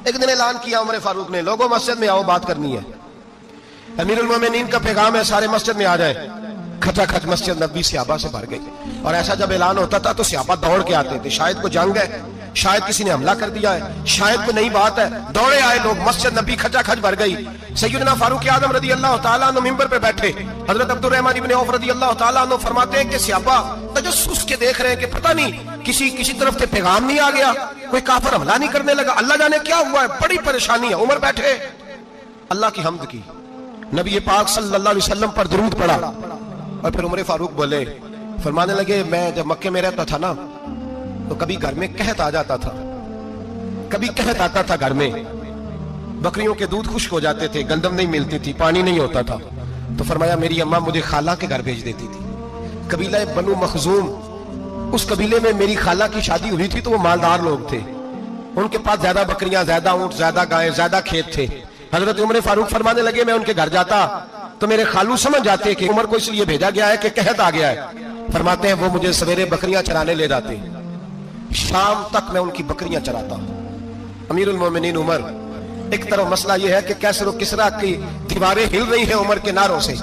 ایک دن اعلان کیا عمر فاروق نے، لوگوں مسجد میں آؤ، بات کرنی ہے۔ امیر المومنین کا پیغام ہے، سارے مسجد میں آ جائیں۔ کھچا کھچ مسجد نبی صحابہ سے بھر گئی، اور ایسا جب اعلان ہوتا تھا تو صحابہ دوڑ کے آتے تھے، شاید کوئی جنگ ہے، شاید کسی نے حملہ کر دیا ہے، شاید کوئی نئی بات ہے، دوڑے آئے لوگ، مسجد نبی کھچا کھچ بھر گئی۔ سیدنا فاروق اعظم رضی اللہ تعالیٰ عنہ ممبر پہ بیٹھے، حضرت عبد الرحمن ابن عوف رضی اللہ تعالیٰ عنہ فرماتے ہیں کہ صحابہ تجسس کے دیکھ رہے ہیں کہ پتہ نہیں کسی طرف سے پیغام نہیں آ گیا، کوئی کافر حملہ نہیں کرنے لگا، اللہ جانے کیا ہوا ہے، بڑی پریشانی ہے۔ عمر بیٹھے، اللہ کی حمد کی، نبی پاک صلی اللہ علیہ وسلم پر درود پڑھا، اور پھر عمر فاروق بولے، فرمانے لگے میں جب مکے میں رہتا تھا نا تو کبھی گھر میں قحط آ جاتا تھا، کبھی قحط آتا تھا گھر میں، بکریوں کے دودھ خشک ہو جاتے تھے، گندم نہیں ملتی تھی، پانی نہیں ہوتا تھا، تو فرمایا میری اماں مجھے خالہ کے گھر بھیج دیتی تھی۔ قبیلہ بنو مخزوم، اس قبیلے میں میری خالہ کی شادی ہوئی تھی تو وہ مالدار لوگ تھے، ان کے پاس زیادہ بکریاں، زیادہ اونٹ، زیادہ گائے، زیادہ کھیت تھے۔ حضرت عمر فاروق فرمانے لگے میں ان کے گھر جاتا تو میرے خالو سمجھ جاتے کہ عمر کو اس لیے بھیجا گیا ہے کہ قحط آ گیا ہے، فرماتے ہیں وہ مجھے سویرے بکریاں چرانے لے جاتے، شام تک میں ان کی بکریاں چراتا۔ امیر المومنین عمر، ایک طرف مسئلہ یہ ہے کہ کیسر و کسرا کی دیواریں ہل رہی ہیں عمر کے نعروں سے،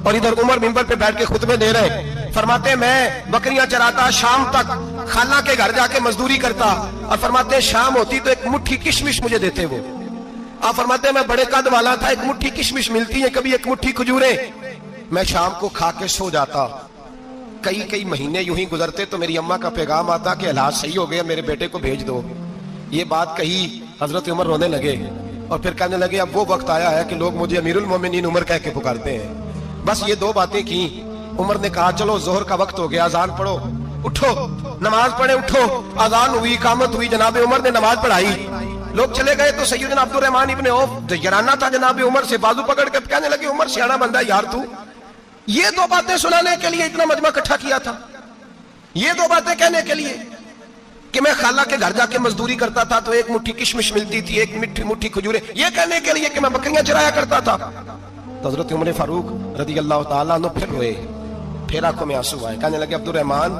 اور ادھر عمر منبر پہ بیٹھ کے خطبے دے رہے ہیں، فرماتے ہیں میں بکریاں چراتا، شام تک خالہ کے گھر جا کے مزدوری کرتا، اور فرماتے ہیں شام ہوتی تو ایک مٹھی کشمش مجھے دیتے وہ، آپ فرماتے ہیں میں بڑے قد والا تھا، ایک مٹھی کشمش ملتی ہے، کبھی ایک مٹھی کھجوریں، میں شام کو کھا کے سو جاتا۔ کئی مہینے یوں ہی گزرتے تو میری اماں کا پیغام آتا کہ حالات صحیح ہو گئے، میرے بیٹے کو بھیج دو۔ یہ بات کہی، حضرت عمر رونے لگے، اور پھر کہنے لگے اب وہ وقت آیا ہے کہ لوگ مجھے امیر المومنین عمر کہہ کے پکارتے ہیں۔ بس یہ دو باتیں کی، عمر نے کہا چلو ظہر کا وقت ہو گیا، اذان پڑھو، اٹھو نماز پڑھے، اٹھو، اذان ہوئی، اقامت ہوئی، جناب عمر نے نماز پڑھائی، لوگ چلے گئے تو سیدنا عبد الرحمن ابن عوف جرانہ تھا جناب عمر سے، بازو پکڑ کے کہنے لگے عمر سیاڑا بندہ یار تو یہ دو باتیں سنانے کے لیے اتنا مجمع اکٹھا کیا تھا، یہ دو باتیں کہنے کے لیے کہ میں خالہ کے گھر جا کے مزدوری کرتا تھا تو ایک مٹھی کشمش ملتی تھی، ایک مٹھی کھجورے، یہ کہنے کے لیے کہ میں بکریاں چرایا کرتا تھا۔ تو حضرت عمر فاروق رضی اللہ تعالیٰ عنہ پھر روئے، پھر آنکھوں میں آنسو آئے، کہنے لگے عبد الرحمن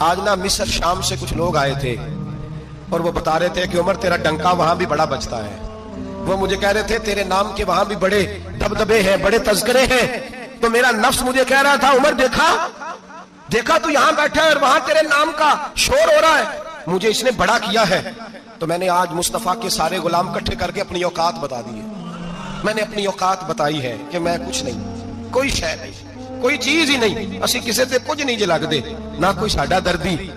آج نا مصر شام سے کچھ لوگ آئے تھے اور وہ بتا رہے تھے کہ عمر تیرا ڈنکا وہاں بھی بڑا بجتا ہے، وہ مجھے کہہ رہے تھے تیرے نام کے وہاں بھی بڑے دبدبے ہیں، بڑے تذکرے ہیں، تو میرا نفس مجھے کہہ رہا تھا عمر دیکھا تو یہاں بیٹھا ہے اور وہاں تیرے نام کا شور ہو رہا ہے، مجھے اس نے بڑا کیا ہے، تو میں نے آج مصطفیٰ کے سارے غلام کٹھے کر کے اپنی اوقات بتا دی ہے، میں نے اپنی اوقات بتائی ہے کہ میں کچھ نہیں، کوئی شے نہیں، کوئی چیز ہی نہیں، اسی کسی سے کچھ نہیں جے لگ دے، نہ کوئی ساڈا دردی